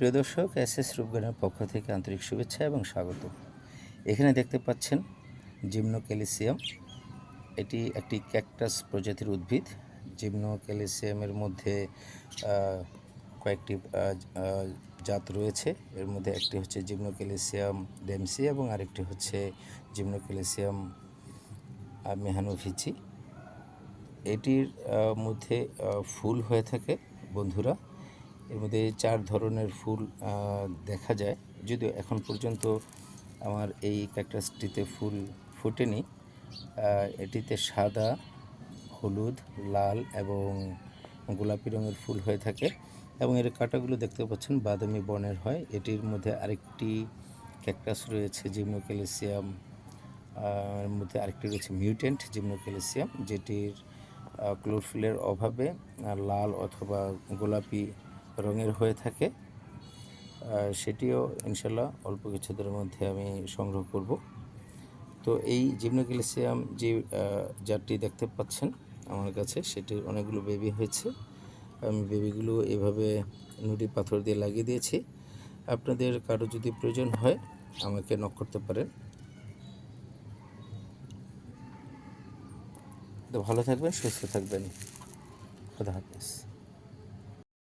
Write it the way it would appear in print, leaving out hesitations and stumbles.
প্রিয় দর্শক, এসএস রূপগানের পক্ষ থেকে আন্তরিক শুভেচ্ছা এবং স্বাগত। এখানে দেখতে পাচ্ছেন জিমনোক্যালিসিয়াম। এটি একটি ক্যাকটাস প্রজাতির উদ্ভিদ। জিমনোক্যালিসিয়ামের মধ্যে কয়েকটি জাত রয়েছে। এর মধ্যে একটি হচ্ছে জিমনোক্যালিসিয়াম ডেমসি এবং আরেকটি হচ্ছে জিমনোক্যালিসিয়াম মেহানোভিচি। এটির মধ্যে ফুল হয়ে থাকে বন্ধুরা। এর মধ্যে 4 ধরনের ফুল দেখা যায়, যদিও এখন পর্যন্ত আমার এই ক্যাকটাসটিতে ফুল ফোটেনি। এটিতে সাদা, হলুদ, লাল এবং গোলাপি রঙের ফুল হয়ে থাকে এবং এর কাঁটাগুলো দেখতে পাচ্ছেন বাদামি বর্ণের হয়। এটির মধ্যে আরেকটি ক্যাকটাস রয়েছে জিমনোক্যালিসিয়াম, এর মধ্যে আরেকটি রয়েছে মিউটেন্ট জিমনোক্যালিসিয়াম, যেটির ক্লোরোফিলের অভাবে লাল অথবা গোলাপি রঙের হয়ে থাকে। সেটিও ইনশাল্লাহ অল্প কিছুদিনের মধ্যে আমি সংগ্রহ করব। তো এই জিমনোক্যালিসিয়াম যে জাতটি দেখতে পাচ্ছেন আমার কাছে, সেটির অনেকগুলো বেবি হয়েছে। আমি বেবিগুলো এভাবে নুড়ি পাথর দিয়ে লাগিয়ে দিয়েছি। আপনাদের কারো যদি প্রয়োজন হয় আমাকে নক করতে পারেন। তো ভালো থাকবেন, সুস্থ থাকবেন। খোদা হাফেজ।